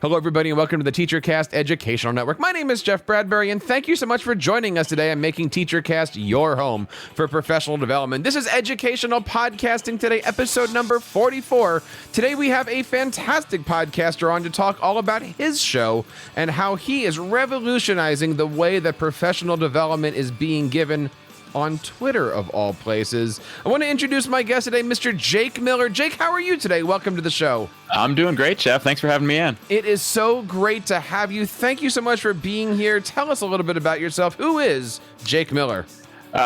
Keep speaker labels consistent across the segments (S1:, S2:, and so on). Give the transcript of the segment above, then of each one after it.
S1: Hello, everybody, and welcome to the TeacherCast Educational Network. My name is Jeff Bradbury, and thank you so much for joining us today and making TeacherCast your home for professional development. This is Educational Podcasting Today, episode number 44. Today, we have a fantastic podcaster on to talk all about his show and how he is revolutionizing the way that professional development is being given on Twitter, of all places. I want to introduce my guest today, Mr. Jake Miller. Jake, how are you today? Welcome to the show.
S2: I'm doing great, Jeff. Thanks for having me in.
S1: It is so great to have you. Thank you so much for being here. Tell us a little bit about yourself. Who is Jake Miller?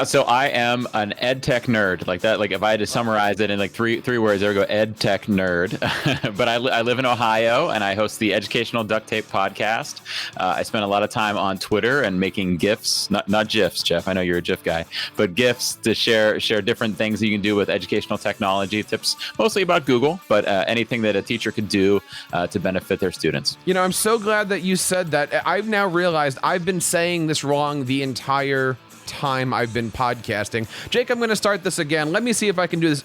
S2: So I am an ed tech nerd, like that. Like if I had to summarize it in like three words, there we go, ed tech nerd. But I live in Ohio, and I host the Educational Duct Tape podcast. I spend a lot of time on Twitter and making GIFs, not GIFs, Jeff. I know you're a GIF guy, but GIFs to share different things that you can do with educational technology, tips mostly about Google, but anything that a teacher could do to benefit their students.
S1: You know, I'm so glad that you said that. I've now realized I've been saying this wrong the entire time I've been podcasting. Jake, I'm going to start this again. Let me see if I can do this.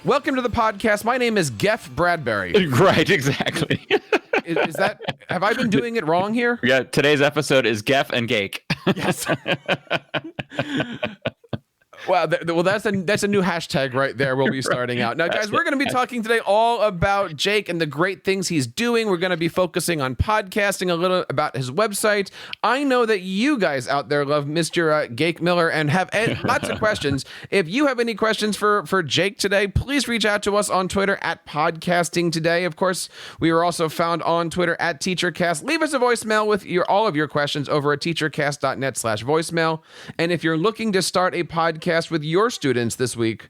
S1: Welcome to the podcast. My name is Geff Bradbury.
S2: Right, exactly.
S1: Is that, have I been doing it wrong here?
S2: Yeah, today's episode is Geff and Gake.
S1: Yes. Well, that's a new hashtag right there. We'll be starting out. Now, guys, we're going to be talking today all about Jake and the great things he's doing. We're going to be focusing on podcasting, a little about his website. I know that you guys out there love Mr. Jake Miller and have lots of questions. If you have any questions for Jake today, please reach out to us on Twitter at Podcasting Today. Of course, we are also found on Twitter at TeacherCast. Leave us a voicemail with all of your questions over at teachercast.net/voicemail. And if you're looking to start a podcast with your students this week,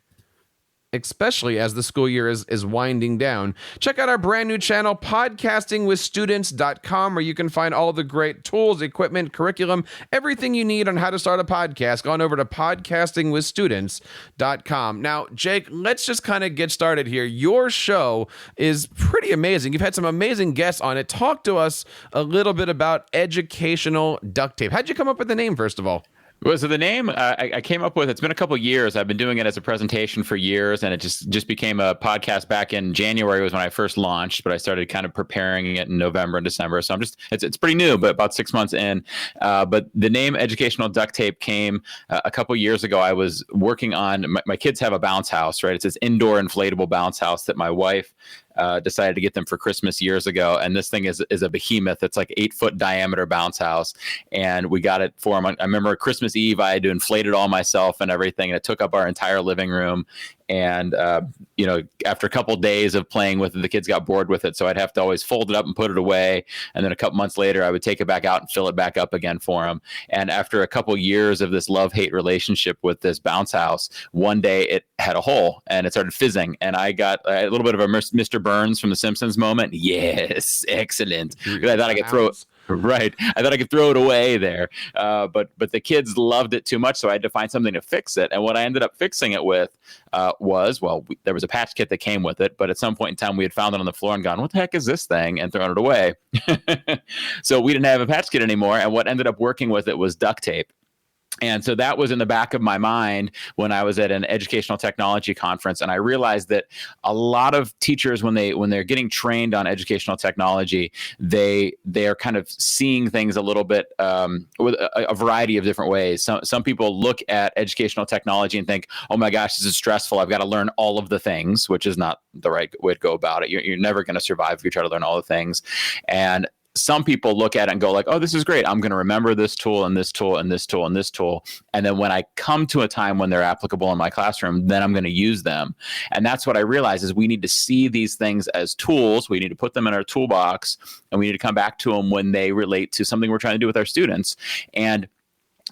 S1: especially as the school year is winding down, check out our brand new channel, podcastingwithstudents.com, where you can find all the great tools, equipment, curriculum, everything you need on how to start a podcast. Go on over to podcastingwithstudents.com. Now, Jake, let's just kind of get started here. Your show is pretty amazing. You've had some amazing guests on it. Talk to us a little bit about Educational Duct Tape. How'd you come up with the name, first of all?
S2: Well, so the name I came up with, it's been a couple of years. I've been doing it as a presentation for years, and it just became a podcast back in January was when I first launched, but I started kind of preparing it in November and December. So it's pretty new, but about 6 months in. But the name Educational Duct Tape came a couple of years ago. I was working on, my kids have a bounce house, right? It's this indoor inflatable bounce house that my wife decided to get them for Christmas years ago. And this thing is a behemoth. It's like 8-foot diameter bounce house. And we got it for them. I remember Christmas Eve, I had to inflate it all myself and everything. And it took up our entire living room. And, after a couple of days of playing with it, the kids got bored with it. So I'd have to always fold it up and put it away. And then a couple months later, I would take it back out and fill it back up again for them. And after a couple of years of this love-hate relationship with this bounce house, one day it had a hole and it started fizzing. And I got a little bit of a Mr. Burns from The Simpsons moment. Yes, excellent. I thought I could throw it. Right. I thought I could throw it away there. But the kids loved it too much, so I had to find something to fix it. And what I ended up fixing it with there was a patch kit that came with it, but at some point in time we had found it on the floor and gone, what the heck is this thing? And thrown it away. So we didn't have a patch kit anymore. And what ended up working with it was duct tape. And so that was in the back of my mind when I was at an educational technology conference. And I realized that a lot of teachers, when they're getting trained on educational technology, they are kind of seeing things a little bit with a variety of different ways. Some people look at educational technology and think, oh my gosh, this is stressful. I've got to learn all of the things, which is not the right way to go about it. You're never going to survive if you try to learn all the things. And some people look at it and go like, oh, this is great. I'm going to remember this tool and this tool and this tool and this tool. And then when I come to a time when they're applicable in my classroom, then I'm going to use them. And that's what I realize is we need to see these things as tools. We need to put them in our toolbox, and we need to come back to them when they relate to something we're trying to do with our students. And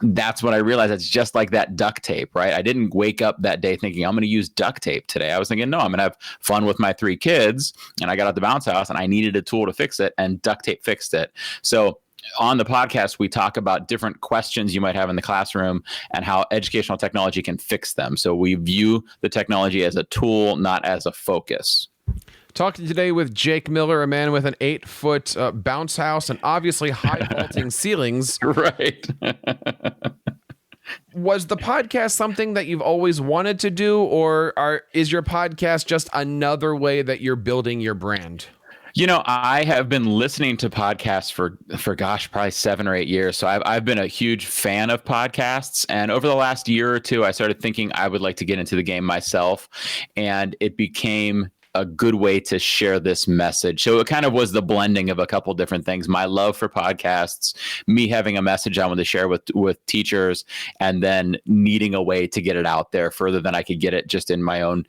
S2: that's what I realized. It's just like that duct tape, right? I didn't wake up that day thinking I'm going to use duct tape today. I was thinking, no, I'm going to have fun with my 3 kids. And I got out the bounce house and I needed a tool to fix it, and duct tape fixed it. So on the podcast, we talk about different questions you might have in the classroom and how educational technology can fix them. So we view the technology as a tool, not as a focus.
S1: Talking today with Jake Miller, a man with an 8-foot bounce house and obviously high vaulting ceilings.
S2: Right.
S1: Was the podcast something that you've always wanted to do, or is your podcast just another way that you're building your brand?
S2: I have been listening to podcasts for gosh, probably 7 or 8 years. So I've been a huge fan of podcasts. And over the last year or two, I started thinking I would like to get into the game myself. And it became a good way to share this message. So it kind of was the blending of a couple different things. My love for podcasts, me having a message I wanted to share with teachers, and then needing a way to get it out there further than I could get it just in my own,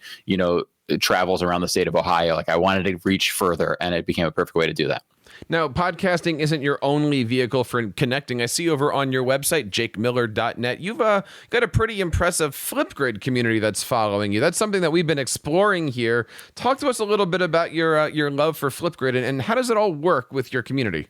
S2: travels around the state of Ohio. Like I wanted to reach further, and it became a perfect way to do that.
S1: Now, podcasting isn't your only vehicle for connecting. I see over on your website, jakemiller.net, you've got a pretty impressive Flipgrid community that's following you. That's something that we've been exploring here. Talk to us a little bit about your love for Flipgrid and how does it all work with your community?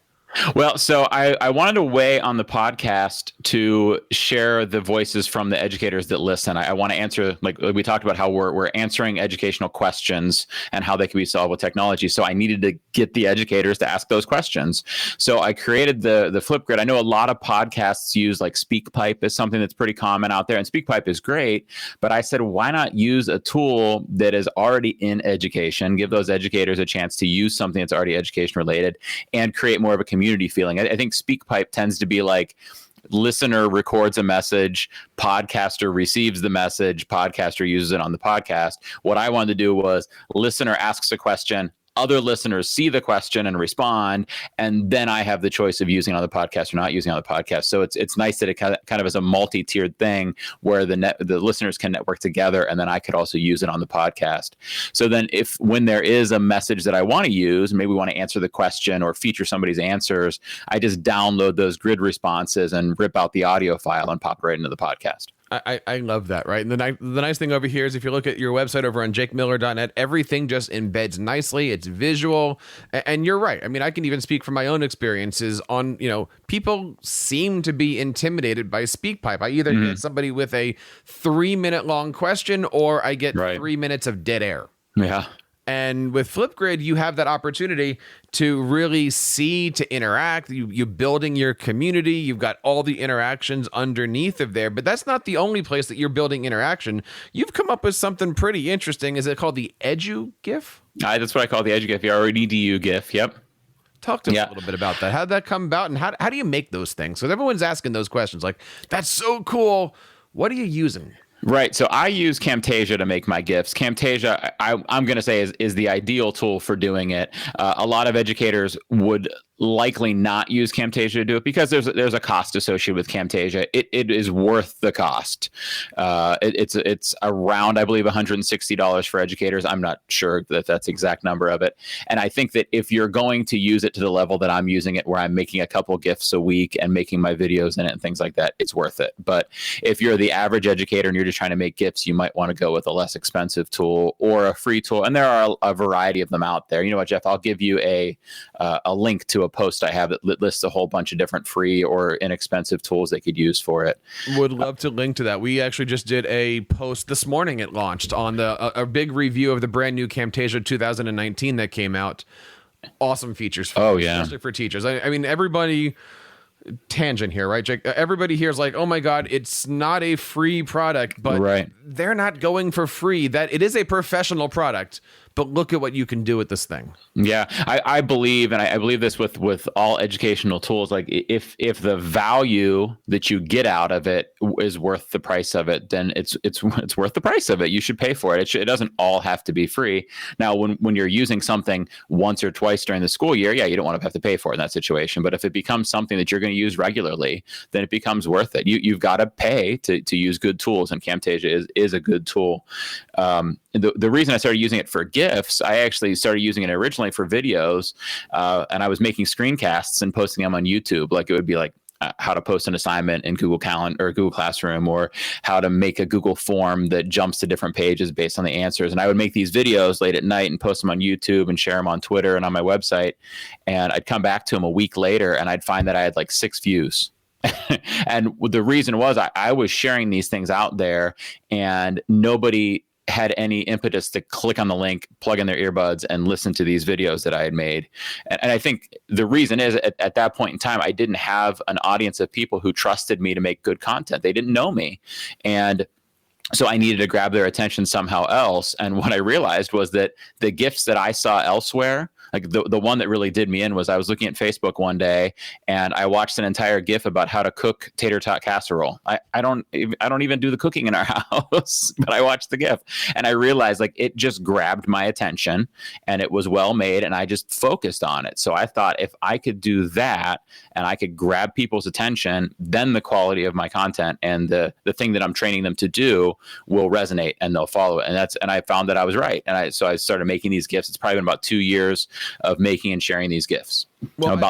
S2: Well, so I wanted a way on the podcast to share the voices from the educators that listen. I want to answer, like we talked about how we're answering educational questions and how they can be solved with technology. So I needed to get the educators to ask those questions. So I created the Flipgrid. I know a lot of podcasts use like SpeakPipe is something that's pretty common out there, and SpeakPipe is great. But I said, why not use a tool that is already in education, give those educators a chance to use something that's already education related, and create more of a community feeling. I think SpeakPipe tends to be like listener records a message, podcaster receives the message, podcaster uses it on the podcast. What I wanted to do was listener asks a question, other listeners see the question and respond, and then I have the choice of using it on the podcast or not using it on the podcast. So it's nice that it kind of is a multi-tiered thing where the listeners can network together, and then I could also use it on the podcast. So then when there is a message that I want to use, maybe we want to answer the question or feature somebody's answers, I just download those grid responses and rip out the audio file and pop right into the podcast.
S1: I love that, right? And the nice thing over here is if you look at your website over on jakemiller.net, everything just embeds nicely. It's visual. And you're right. I mean, I can even speak from my own experiences on, people seem to be intimidated by SpeakPipe. I either get somebody with a 3-minute long question or I get 3 minutes of dead air.
S2: Yeah.
S1: And with Flipgrid, you have that opportunity to really see, to interact. You're building your community. You've got all the interactions underneath of there. But that's not the only place that you're building interaction. You've come up with something pretty interesting. Is it called the Edu GIF?
S2: That's what I call the Edu GIF. EDU GIF. Yep.
S1: Talk to us a little bit about that. How did that come about? And how do you make those things? Because everyone's asking those questions. Like, that's so cool. What are you using?
S2: Right. So I use Camtasia to make my GIFs. Camtasia, I'm going to say, is the ideal tool for doing it. A lot of educators would likely not use Camtasia to do it because there's a cost associated with Camtasia. It is worth the cost. It's around, I believe, $160 for educators. I'm not sure that that's the exact number of it. And I think that if you're going to use it to the level that I'm using it, where I'm making a couple GIFs a week and making my videos in it and things like that, it's worth it. But if you're the average educator and you're just trying to make GIFs, you might want to go with a less expensive tool or a free tool. And there are a variety of them out there. You know what, Jeff? I'll give you a link to a post I have that lists a whole bunch of different free or inexpensive tools they could use for it.
S1: Would love to link to that. We actually just did a post this morning. It launched on a big review of the brand new Camtasia 2019 that came out. Awesome features. Especially for teachers. I mean, everybody. Tangent here, right, Jake? Everybody here is like, oh my God, it's not a free product, but they're not going for free. That it is a professional product, but look at what you can do with this thing. Yeah,
S2: I believe, and I believe this with all educational tools. Like if the value that you get out of it is worth the price of it, then it's worth the price of it. You should pay for it. It doesn't all have to be free. Now, when you're using something once or twice during the school year, you don't want to have to pay for it in that situation. But if it becomes something that you're going to use regularly, then it becomes worth it. You've got to pay to use good tools, and Camtasia is a good tool. The reason I started using it for GIFs, I actually started using it originally for videos, and I was making screencasts and posting them on YouTube. Like it would be like how to post an assignment in Google Calendar or Google Classroom, or how to make a Google form that jumps to different pages based on the answers. And I would make these videos late at night and post them on YouTube and share them on Twitter and on my website. And I'd come back to them a week later and I'd find that I had like 6 views. And the reason was I was sharing these things out there and nobody had any impetus to click on the link, plug in their earbuds, and listen to these videos that I had made. And I think the reason is at that point in time, I didn't have an audience of people who trusted me to make good content. They didn't know me. And so I needed to grab their attention somehow else. And what I realized was that the GIFs that I saw elsewhere Like the one that really did me in was I was looking at Facebook one day and I watched an entire GIF about how to cook tater tot casserole. I don't even do the cooking in our house, but I watched the GIF and I realized like it just grabbed my attention and it was well made and I just focused on it. So I thought if I could do that and I could grab people's attention, then the quality of my content and the thing that I'm training them to do will resonate and they'll follow it. And I found that I was right. And so I started making these GIFs. It's probably been about 2 years of making and sharing these GIFs.
S1: Well,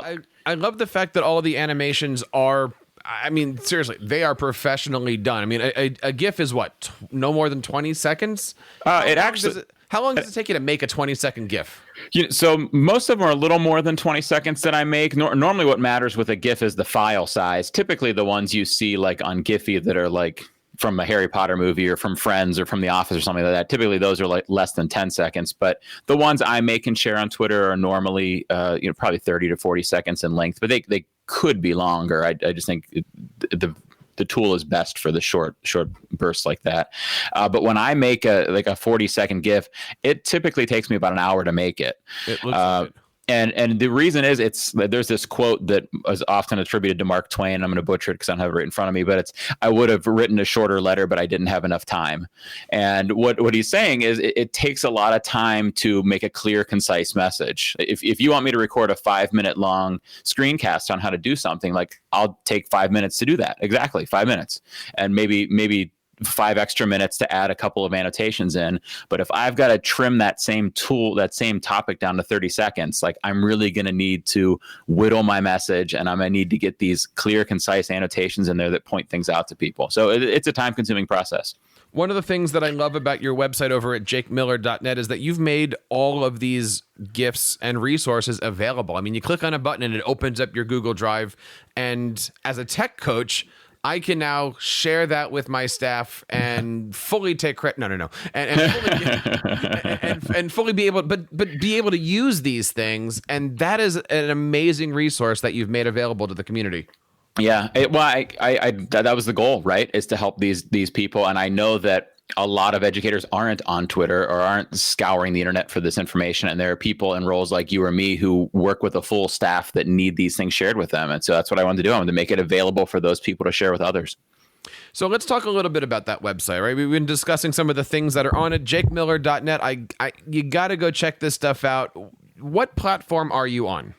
S1: I love the fact that all the animations are, I mean, seriously, they are professionally done. I mean, a GIF is what, no more than 20 seconds? How long does it take you to make a 20-second GIF?
S2: So most of them are a little more than 20 seconds that I make. Normally what matters with a GIF is the file size. Typically the ones you see like on Giphy that are like from a Harry Potter movie or from Friends or from The Office or something like that. Typically those are like less than 10 seconds, but the ones I make and share on Twitter are normally, probably 30 to 40 seconds in length, but they could be longer. I just think the tool is best for the short bursts like that. But when I make a 40-second GIF, it typically takes me about an hour to make it.
S1: It looks like it.
S2: And the reason is there's this quote that is often attributed to Mark Twain. I'm going to butcher it because I don't have it right in front of me, but I would have written a shorter letter, but I didn't have enough time. And what he's saying is it takes a lot of time to make a clear, concise message. If you want me to record a 5-minute long screencast on how to do something, like I'll take 5 minutes to do that. Exactly 5 minutes. And maybe 5 extra minutes to add a couple of annotations in. But if I've got to trim that same topic down to 30 seconds, like I'm really going to need to whittle my message and I'm going to need to get these clear, concise annotations in there that point things out to people. So it's a time consuming process.
S1: One of the things that I love about your website over at jakemiller.net is that you've made all of these GIFs and resources available. I mean, you click on a button and it opens up your Google Drive. And as a tech coach, I can now share that with my staff and fully take credit. No. And fully be able, but be able to use these things. And that is an amazing resource that you've made available to the community.
S2: Yeah. That was the goal, right? Is to help these people. And I know that a lot of educators aren't on Twitter or aren't scouring the internet for this information. And there are people in roles like you or me who work with a full staff that need these things shared with them. And so that's what I wanted to do. I wanted to make it available for those people to share with others.
S1: So let's talk a little bit about that website, right? We've been discussing some of the things that are on it. jakemiller.net. You got to go check this stuff out. What platform are you on?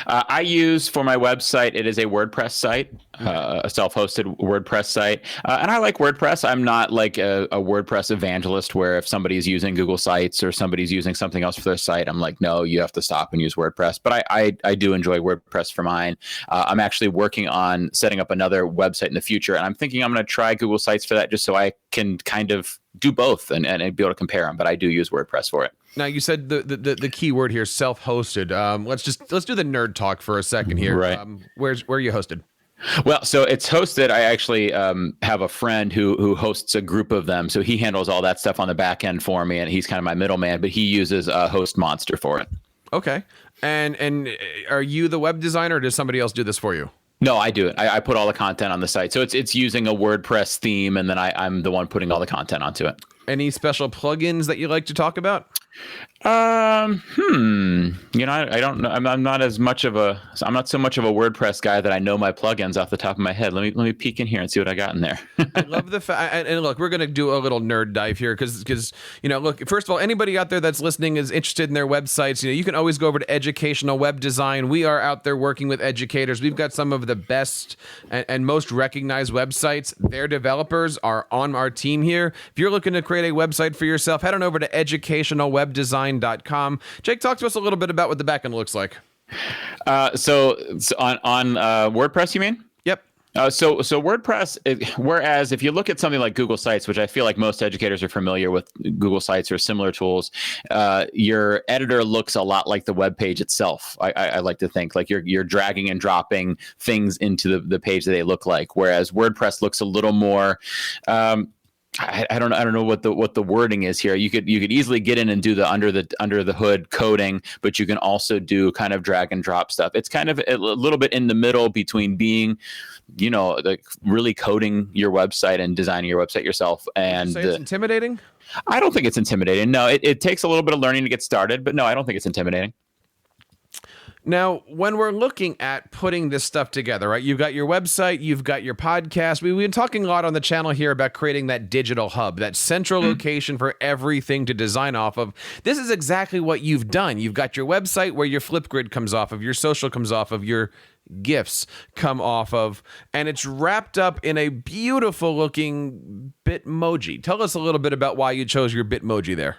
S2: I use for my website, it is a WordPress site, a self-hosted WordPress site. And I like WordPress. I'm not like a WordPress evangelist where if somebody's using Google Sites or somebody's using something else for their site, I'm like, no, you have to stop and use WordPress. But I do enjoy WordPress for mine. I'm actually working on setting up another website in the future. And I'm thinking I'm going to try Google Sites for that just so I can kind of do both and be able to compare them. But I do use WordPress for it.
S1: Now, you said the key word here, self-hosted. Let's do the nerd talk for a second here.
S2: Right.
S1: Where are you hosted?
S2: Well, so it's hosted. I actually have a friend who hosts a group of them. So he handles all that stuff on the back end for me, and he's kind of my middleman, but he uses Host Monster for it.
S1: Okay. And are you the web designer, or does somebody else do this for you?
S2: No, I do it. I put all the content on the site. So it's using a WordPress theme, and then I'm the one putting all the content onto it.
S1: Any special plugins that you like to talk about?
S2: I don't know. I'm not so much of a WordPress guy that I know my plugins off the top of my head. Let me peek in here and see what I got in there.
S1: I love the fact, and look, we're going to do a little nerd dive here because look, first of all, anybody out there that's listening is interested in their websites. You can always go over to Educational Web Design. We are out there working with educators. We've got some of the best and most recognized websites. Their developers are on our team here. If you're looking to create a website for yourself, head on over to educationalwebdesign.com. Jake, talk to us a little bit about what the backend looks like.
S2: So on WordPress, you mean?
S1: Yep.
S2: So WordPress, whereas if you look at something like Google Sites, which I feel like most educators are familiar with Google Sites or similar tools, your editor looks a lot like the web page itself. I like to think like you're dragging and dropping things into the page that they look like, whereas WordPress looks a little more. I don't know what the wording is here. You could easily get in and do the under the hood coding, but you can also do kind of drag and drop stuff. It's kind of a little bit in the middle between being, like really coding your website and designing your website yourself. And
S1: it's intimidating?
S2: I don't think it's intimidating. No, it takes a little bit of learning to get started, but no, I don't think it's intimidating.
S1: Now, when we're looking at putting this stuff together, right? You've got your website, you've got your podcast. We've been talking a lot on the channel here about creating that digital hub, that central location for everything to design off of. This is exactly what you've done. You've got your website where your Flipgrid comes off of, your social comes off of, your GIFs come off of, and it's wrapped up in a beautiful looking Bitmoji. Tell us a little bit about why you chose your Bitmoji there.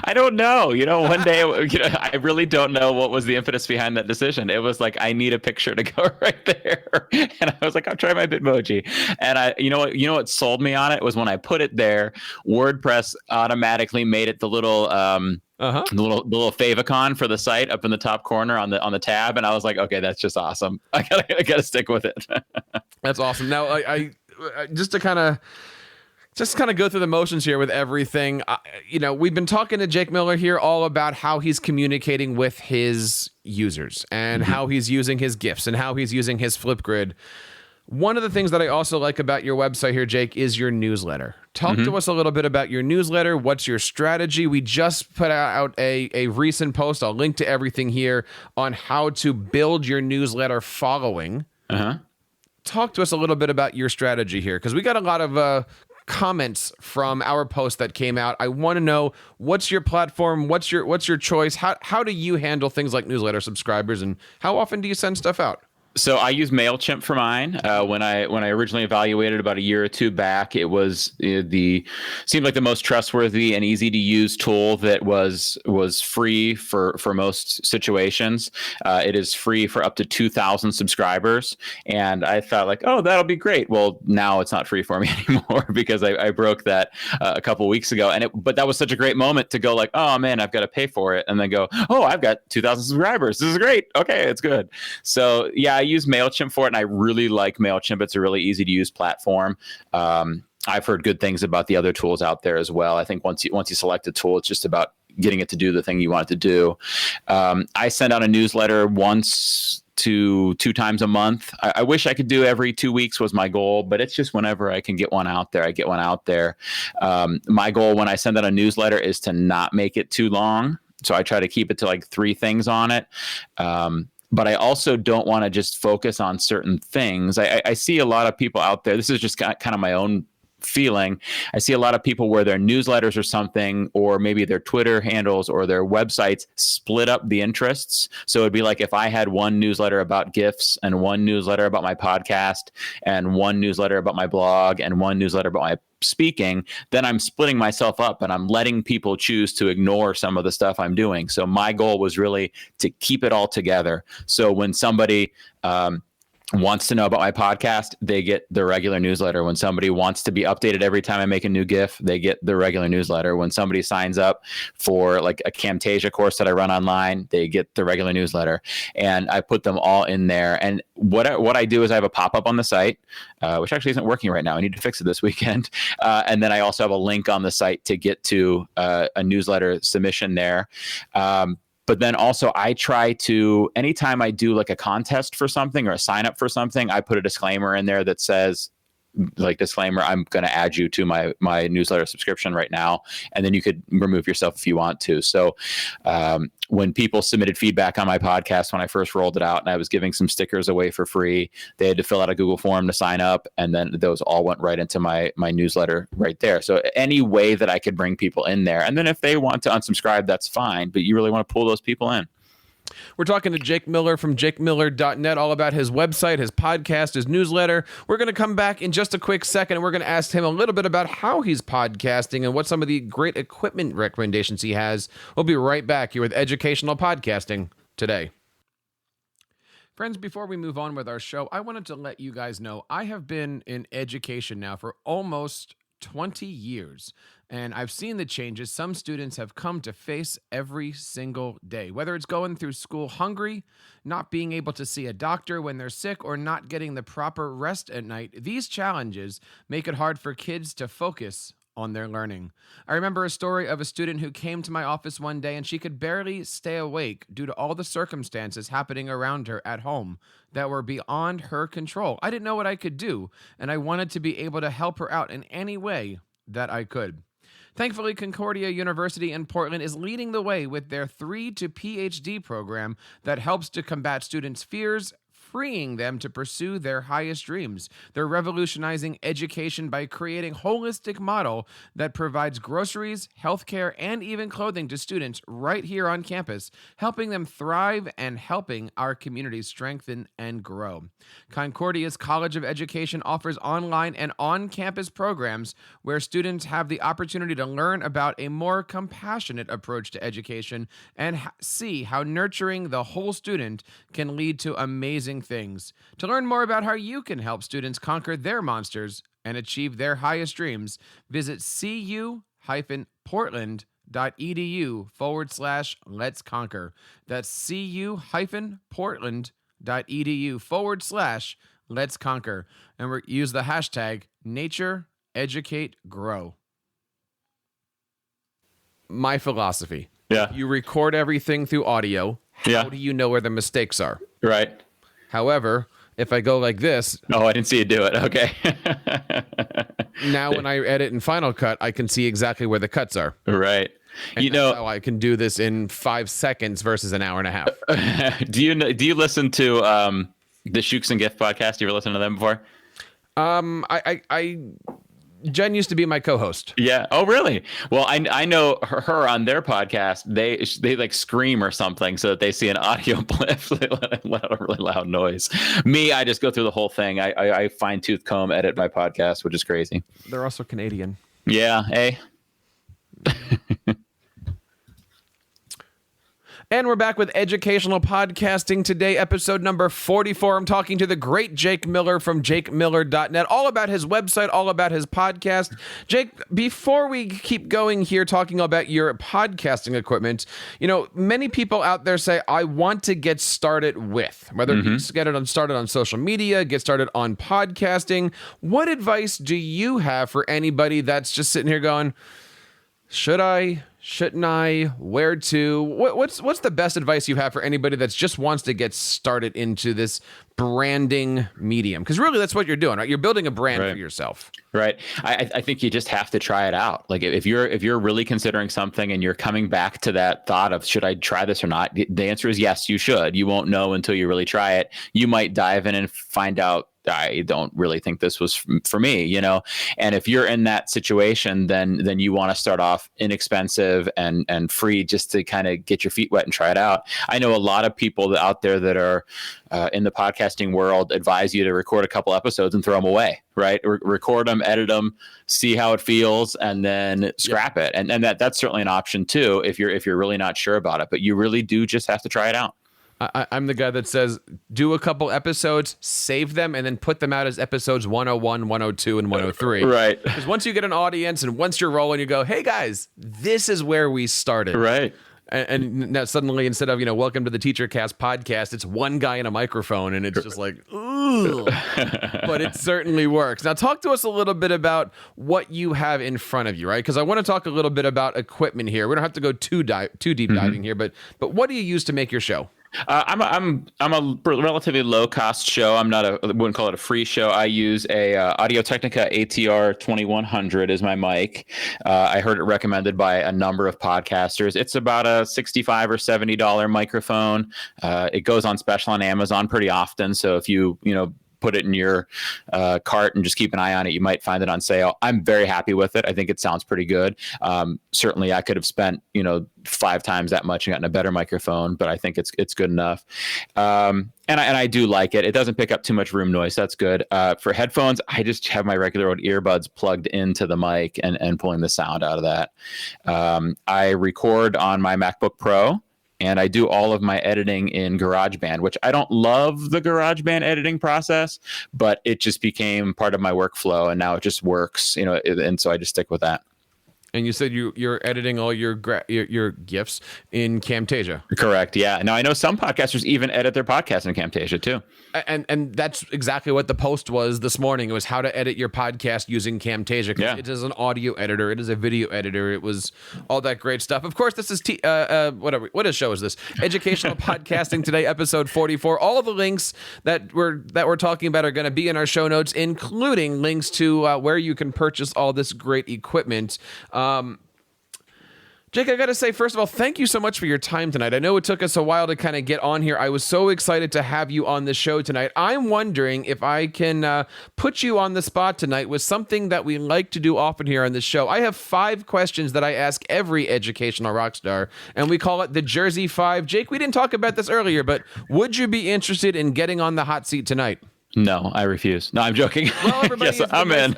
S2: I don't know. One day, I really don't know what was the impetus behind that decision. It was like, I need a picture to go right there. And I was like, I'll try my Bitmoji. And what sold me on it was when I put it there, WordPress automatically made it the little, the little favicon for the site up in the top corner on the tab. And I was like, okay, that's just awesome. I gotta stick with it.
S1: That's awesome. Now I just to kind of go through the motions here with everything. We've been talking to Jake Miller here all about how he's communicating with his users and how he's using his GIFs and how he's using his Flipgrid. One of the things that I also like about your website here, Jake, is your newsletter. Talk to us a little bit about your newsletter. What's your strategy? We just put out a recent post. I'll link to everything here on how to build your newsletter following. Talk to us a little bit about your strategy here, because we got a lot of comments from our post that came out. I want to know, what's your platform? What's your choice? How do you handle things like newsletter subscribers, and how often do you send stuff out?
S2: So I use MailChimp for mine. When I originally evaluated about a year or two back, it was seemed like the most trustworthy and easy to use tool that was free for most situations. It is free for up to 2,000 subscribers, and I thought like, oh, that'll be great. Well, now it's not free for me anymore because I broke that a couple weeks ago, but that was such a great moment to go like, oh man, I've got to pay for it, and then go, oh, I've got 2,000 subscribers. This is great. Okay, it's good. So yeah, I use MailChimp for it, and I really like MailChimp. It's a really easy to use platform. I've heard good things about the other tools out there as well. I think once you select a tool, it's just about getting it to do the thing you want it to do. I send out a newsletter once to 2 times a month. I wish I could do every 2 weeks was my goal, but it's just whenever I can get one out there, I get one out there. My goal when I send out a newsletter is to not make it too long. So I try to keep it to like 3 things on it. But I also don't want to just focus on certain things. I see a lot of people out there. This is just kind of my own feeling. I see a lot of people where their newsletters or something, or maybe their Twitter handles or their websites split up the interests. So it'd be like if I had one newsletter about GIFs and one newsletter about my podcast and one newsletter about my blog and one newsletter about my speaking, then I'm splitting myself up and I'm letting people choose to ignore some of the stuff I'm doing. So my goal was really to keep it all together. So when somebody wants to know about my podcast, they get the regular newsletter. When somebody wants to be updated every time I make a new GIF, they get the regular newsletter. When somebody signs up for like a Camtasia course that I run online, they get the regular newsletter. And I put them all in there. And what I do is I have a pop-up on the site, which actually isn't working right now. I need to fix it this weekend. And then I also have a link on the site to get to a newsletter submission there. But then also I try to, anytime I do like a contest for something or a sign up for something, I put a disclaimer in there that says, like, disclaimer, I'm going to add you to my newsletter subscription right now. And then you could remove yourself if you want to. So when people submitted feedback on my podcast, when I first rolled it out and I was giving some stickers away for free, they had to fill out a Google form to sign up. And then those all went right into my newsletter right there. So any way that I could bring people in there. And then if they want to unsubscribe, that's fine. But you really want to pull those people in.
S1: We're talking to Jake Miller from jakemiller.net all about his website, his podcast, his newsletter. We're going to come back in just a quick second, and we're going to ask him a little bit about how he's podcasting and what some of the great equipment recommendations he has. We'll be right back here with Educational Podcasting today. Friends, before we move on with our show, I wanted to let you guys know I have been in education now for almost 20 years. And I've seen the changes some students have come to face every single day, whether it's going through school hungry, not being able to see a doctor when they're sick, or not getting the proper rest at night. These challenges make it hard for kids to focus on their learning. I remember a story of a student who came to my office one day and she could barely stay awake due to all the circumstances happening around her at home that were beyond her control. I didn't know what I could do, and I wanted to be able to help her out in any way that I could. Thankfully, Concordia University in Portland is leading the way with their 3 to PhD program that helps to combat students' fears, freeing them to pursue their highest dreams. They're revolutionizing education by creating a holistic model that provides groceries, healthcare, and even clothing to students right here on campus, helping them thrive and helping our communities strengthen and grow. Concordia's College of Education offers online and on-campus programs where students have the opportunity to learn about a more compassionate approach to education and see how nurturing the whole student can lead to amazing things. To learn more about how you can help students conquer their monsters and achieve their highest dreams, visit cu-portland.edu/let's conquer. That's cu-portland.edu/let's conquer. And use the hashtag #NatureEducateGrow. My philosophy.
S2: Yeah.
S1: You record everything through audio. How do you know where the mistakes are?
S2: Right.
S1: However, if I go like this...
S2: Oh, I didn't see you do it. Okay.
S1: Now when I edit in Final Cut, I can see exactly where the cuts are.
S2: Right.
S1: And that's how I can do this in 5 seconds versus an hour and a half.
S2: Do you listen to the Shooks and Gift podcast? You ever listened to them before?
S1: Jen used to be my co-host.
S2: Yeah. Oh, really? Well, I know her on their podcast. They like scream or something so that they see an audio blip. So they let out a really loud noise. Me, I just go through the whole thing. I fine tooth comb edit my podcast, which is crazy.
S1: They're also Canadian.
S2: Yeah. Hey.
S1: And we're back with Educational Podcasting today, episode number 44. I'm talking to the great Jake Miller from jakemiller.net, all about his website, all about his podcast. Jake, before we keep going here talking about your podcasting equipment, many people out there say, I want to get started with, whether it's get it started on social media, get started on podcasting. What advice do you have for anybody that's just sitting here going, should I? Shouldn't I? Where to? What's the best advice you have for anybody that just wants to get started into this branding medium? Because really, that's what you're doing, right? You're building a brand for yourself.
S2: Right. I think you just have to try it out. Like if you're really considering something and you're coming back to that thought of should I try this or not? The answer is yes, you should. You won't know until you really try it. You might dive in and find out, I don't really think this was for me, and if you're in that situation, then you want to start off inexpensive and free just to kind of get your feet wet and try it out. I know a lot of people out there that are in the podcasting world advise you to record a couple episodes and throw them away, right? Record them, edit them, see how it feels, and then scrap it. And that's certainly an option too if you're really not sure about it, but you really do just have to try it out.
S1: I'm the guy that says, do a couple episodes, save them, and then put them out as episodes 101, 102, and 103.
S2: Right.
S1: Because once you get an audience and once you're rolling, you go, hey, guys, this is where we started.
S2: Right.
S1: And now suddenly, instead of, welcome to the Teacher Cast podcast, it's one guy in a microphone, and it's just like, ooh. But it certainly works. Now, talk to us a little bit about what you have in front of you, right? Because I want to talk a little bit about equipment here. We don't have to go too deep diving here, but what do you use to make your show?
S2: I'm a relatively low cost show. I wouldn't call it a free show. I use a Audio-Technica ATR 2100 as my mic. I heard it recommended by a number of podcasters. It's about a $65 or $70 microphone. It goes on special on Amazon pretty often. So if you put it in your cart and just keep an eye on it, you might find it on sale. I'm very happy with it. I think it sounds pretty good. Certainly I could have spent 5 times that much and gotten a better microphone, but I think it's good enough. And I do like it. It doesn't pick up too much room noise. That's good. For headphones, I just have my regular old earbuds plugged into the mic and pulling the sound out of that. I record on my MacBook Pro. And I do all of my editing in Garageband, which I don't love the Garageband editing process, but it just became part of my workflow, and now it just works, and so I just stick with that.
S1: And you said you're editing all your GIFs in Camtasia.
S2: Correct. Yeah. Now I know some podcasters even edit their podcasts in Camtasia too.
S1: And that's exactly what the post was this morning. It was how to edit your podcast using Camtasia.
S2: Yeah.
S1: It is an audio editor. It is a video editor. It was all that great stuff. Of course, this is what show is this? Educational Podcasting Today, episode 44. All of the links that we're talking about are going to be in our show notes, including links to where you can purchase all this great equipment. Jake, I got to say, first of all, thank you so much for your time tonight. I know it took us a while to kind of get on here. I was so excited to have you on the show tonight. I'm wondering if I can put you on the spot tonight with something that we like to do often here on the show. I have 5 questions that I ask every educational rock star, and we call it the Jersey 5. Jake, we didn't talk about this earlier, but would you be interested in getting on the hot seat tonight?
S2: No, I refuse. No, I'm joking.
S1: Well, everybody
S2: yes, I'm in.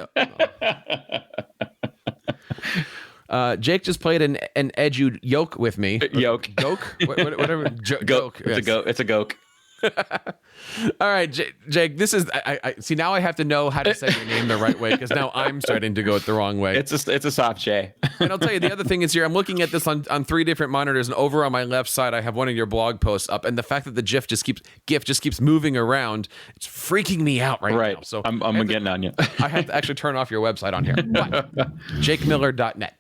S1: Jake just played an edu yoke with me.
S2: Yoke.
S1: Goke? Whatever.
S2: Goke.
S1: Yes.
S2: It's a goke.
S1: All right, Jake, this is, I see, now I have to know how to say your name the right way, because now I'm starting to go it the wrong way.
S2: It's a soft J.
S1: And I'll tell you, the other thing is here, I'm looking at this on 3 different monitors, and over on my left side, I have one of your blog posts up, and the fact that the GIF just keeps moving around, it's freaking me out right now. So
S2: I'm getting on you.
S1: I have to actually turn off your website on here. JakeMiller.net.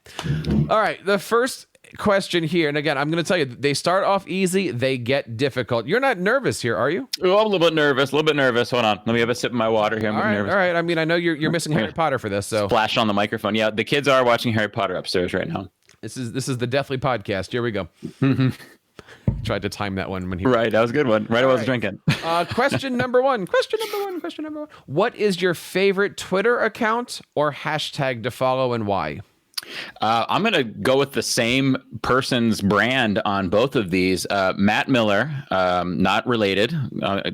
S1: All right, the first question here, and again, I'm going to tell you, they start off easy, they get difficult. You're not nervous here, are you?
S2: Oh, I'm a little bit nervous. Hold on. Let me have a sip of my water here.
S1: All right. I mean, I know you're missing Harry Potter for this, so
S2: splash on the microphone. Yeah, the kids are watching Harry Potter upstairs right now.
S1: This is the Deathly podcast. Here we go. Tried to time that one when he
S2: right. That was a good one. Right, I was drinking.
S1: Question number one. What is your favorite Twitter account or hashtag to follow, and why?
S2: I'm going to go with the same person's brand on both of these. Matt Miller, not related.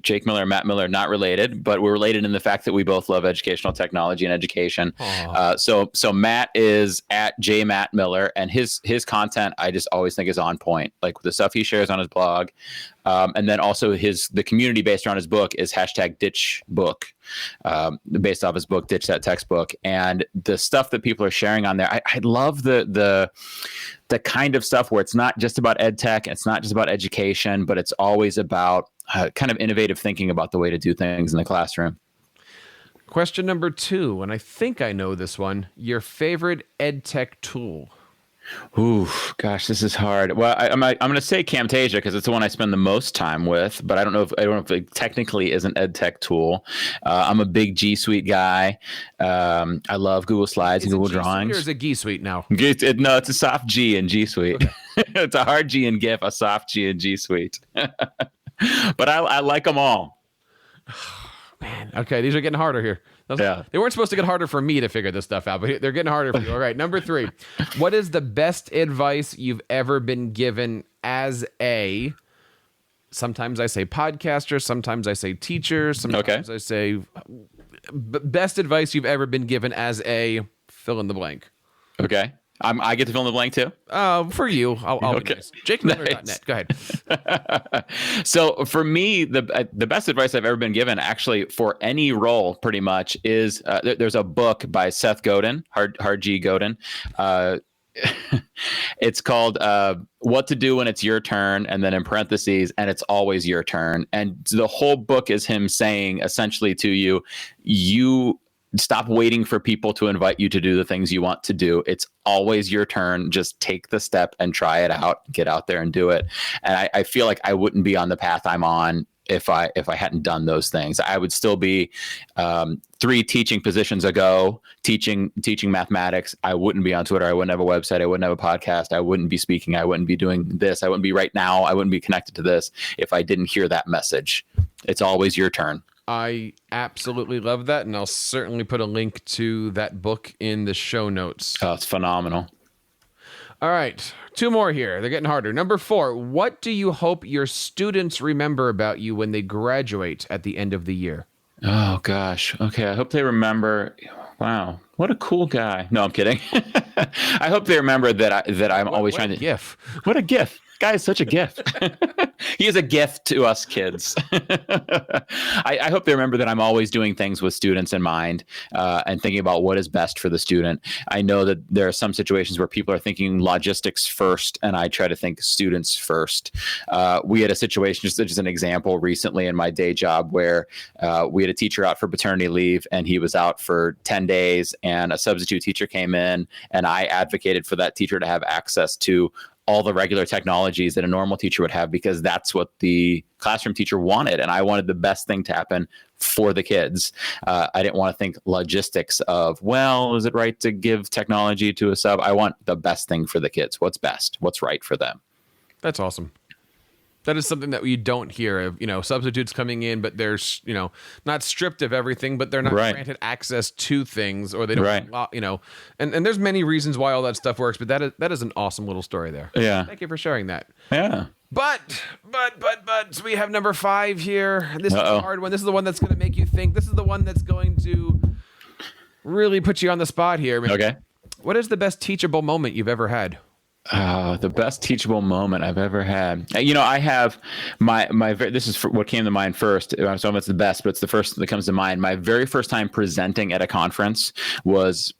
S2: Jake Miller and Matt Miller, not related, but we're related in the fact that we both love educational technology and education. So Matt is at JMattMiller, and his content I just always think is on point. Like the stuff he shares on his blog. And then also the community based around his book is #DitchBook, based off his book, Ditch That Textbook. And the stuff that people are sharing on there, I love the kind of stuff where it's not just about ed tech, it's not just about education, but it's always about kind of innovative thinking about the way to do things in the classroom.
S1: Question number 2, and I think I know this one. Your favorite ed tech tool?
S2: Ooh, gosh, this is hard. Well, I'm going to say Camtasia because it's the one I spend the most time with, but I don't know if it technically is an ed tech tool. I'm a big G Suite guy. I love Google Slides and Google Drawings.
S1: Or is it G Suite now?
S2: No, it's a soft G in G Suite. Okay. It's a hard G in GIF, a soft G in G Suite. But I like them all.
S1: Man, okay, these are getting harder here. They weren't supposed to get harder for me to figure this stuff out, but they're getting harder for you. All right, number 3. What is the best advice you've ever been given as a, sometimes I say podcaster, sometimes I say teacher, sometimes I say best advice you've ever been given as a fill in the blank? Okay.
S2: I get to fill in the blank too?
S1: For you. I'll be nice. JakeMiller.net. Go ahead.
S2: So for me, the best advice I've ever been given, actually, for any role, pretty much, is there's a book by Seth Godin, Hard G Godin. It's called What to Do When It's Your Turn, and then in parentheses, and it's always your turn. And the whole book is him saying essentially to you stop waiting for people to invite you to do the things you want to do. It's always your turn. Just take the step and try it out. Get out there and do it. And I feel like I wouldn't be on the path I'm on if I hadn't done those things. I would still be 3 teaching positions ago, teaching mathematics. I wouldn't be on Twitter. I wouldn't have a website. I wouldn't have a podcast. I wouldn't be speaking. I wouldn't be doing this. I wouldn't be right now. I wouldn't be connected to this if I didn't hear that message. It's always your turn.
S1: I absolutely love that, and I'll certainly put a link to that book in the show notes.
S2: Oh, it's phenomenal.
S1: All right, 2 more here. They're getting harder. Number 4, what do you hope your students remember about you when they graduate at the end of the year?
S2: Oh, gosh. Okay, I hope they remember. Wow, what a cool guy. No, I'm kidding. I hope they remember that I'm always trying to...
S1: GIF.
S2: What a GIF. Guy is such a gift. He is a gift to us kids. I hope they remember that I'm always doing things with students in mind and thinking about what is best for the student. I know that there are some situations where people are thinking logistics first, and I try to think students first. We had a situation, just an example, recently in my day job where we had a teacher out for paternity leave, and he was out for 10 days, and a substitute teacher came in, and I advocated for that teacher to have access to all the regular technologies that a normal teacher would have, because that's what the classroom teacher wanted. And I wanted the best thing to happen for the kids. I didn't want to think logistics of, well, is it right to give technology to a sub? I want the best thing for the kids. What's best? What's right for them?
S1: That's awesome. That is something that you don't hear of, substitutes coming in, but they're, not stripped of everything, but they're not granted access to things, or they don't, and there's many reasons why all that stuff works, but that is an awesome little story there.
S2: Yeah.
S1: Thank you for sharing that.
S2: Yeah.
S1: But we have number 5 here. This is a hard one. This is the one that's going to make you think. This is the one that's going to really put you on the spot here.
S2: Okay.
S1: What is the best teachable moment you've ever had?
S2: The best teachable moment I've ever had. I have this is what came to mind first. So it's the best, but it's the first that comes to mind. My very first time presenting at a conference was,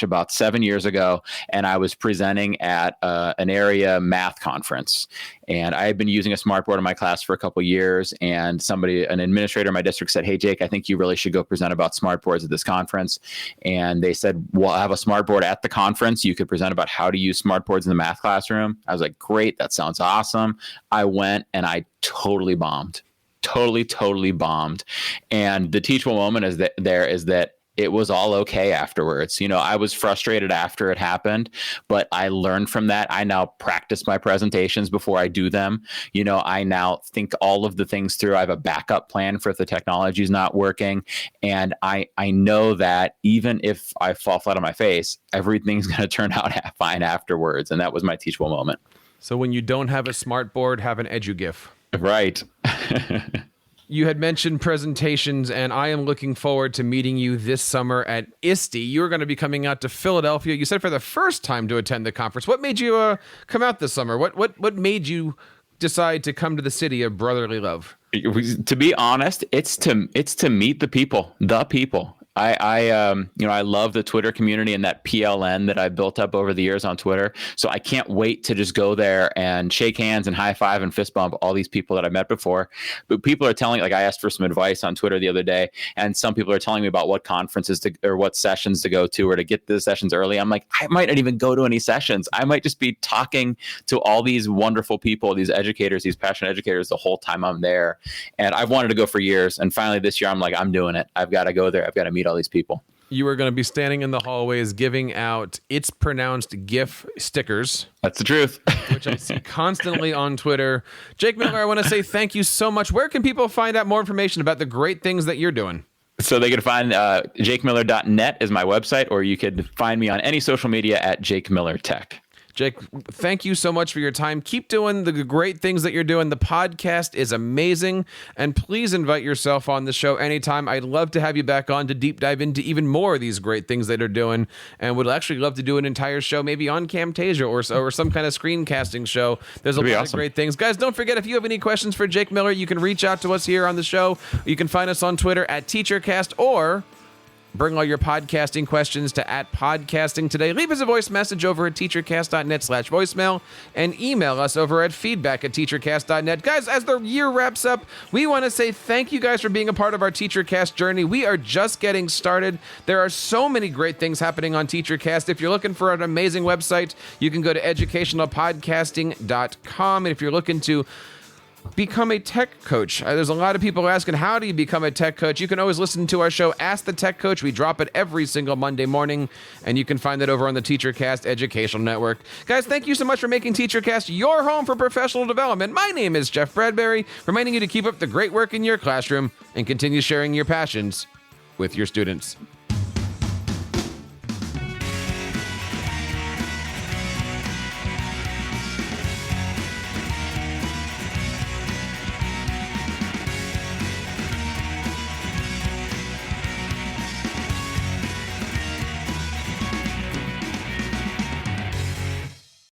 S2: about 7 years ago. And I was presenting at an area math conference. And I had been using a smartboard in my class for a couple of years. And an administrator in my district said, "Hey, Jake, I think you really should go present about smartboards at this conference." And they said, "Well, I have a smartboard at the conference. You could present about how to use smartboards in the math classroom." I was like, "Great. That sounds awesome." I went and I totally bombed. Totally bombed. And the teachable moment is that it was all okay afterwards. I was frustrated after it happened, but I learned from that. I now practice my presentations before I do them. I now think all of the things through. I have a backup plan for if the technology is not working. And I know that even if I fall flat on my face, everything's going to turn out fine afterwards. And that was my teachable moment.
S1: So when you don't have a smartboard, have an EduGIF.
S2: Right.
S1: You had mentioned presentations, and I am looking forward to meeting you this summer at ISTE. You're going to be coming out to Philadelphia. You said for the first time to attend the conference. What made you come out this summer? What made you decide to come to the city of brotherly love?
S2: To be honest, it's to meet the people. I love the Twitter community and that PLN that I built up over the years on Twitter. So I can't wait to just go there and shake hands and high five and fist bump all these people that I met before. But people are telling, I asked for some advice on Twitter the other day, and some people are telling me about what conferences or what sessions to go to, or to get the sessions early. I'm like, I might not even go to any sessions. I might just be talking to all these wonderful people, these educators, these passionate educators the whole time I'm there. And I've wanted to go for years. And finally this year, I'm like, I'm doing it. I've got to go there. I've got to meet all these people.
S1: You are going to be standing in the hallways giving out "It's Pronounced" GIF stickers.
S2: That's the truth.
S1: Which I see constantly on Twitter. Jake Miller, I want to say thank you so much. Where can people find out more information about the great things that you're doing?
S2: So they can find jakemiller.net is my website, or you could find me on any social media at Jake Miller Tech.
S1: Jake, thank you so much for your time. Keep doing the great things that you're doing. The podcast is amazing. And please invite yourself on the show anytime. I'd love to have you back on to deep dive into even more of these great things that are doing. And would actually love to do an entire show, maybe on Camtasia or some kind of screencasting show. There's a lot of great things. Guys, don't forget, if you have any questions for Jake Miller, you can reach out to us here on the show. You can find us on Twitter at TeacherCast, or bring all your podcasting questions to @podcasting today. Leave us a voice message over at teachercast.net/voicemail and email us over at feedback@teachercast.net. Guys, as the year wraps up, we want to say thank you guys for being a part of our TeacherCast journey. We are just getting started. There are so many great things happening on TeacherCast. If you're looking for an amazing website, you can go to educationalpodcasting.com. And if you're looking to become a tech coach, there's a lot of people asking, how do you become a tech coach? You can always listen to our show, Ask the Tech Coach. We drop it every single Monday morning, and you can find that over on the TeacherCast Educational Network. Guys, thank you so much for making TeacherCast your home for professional development. My name is Jeff Bradbury, reminding you to keep up the great work in your classroom and continue sharing your passions with your students.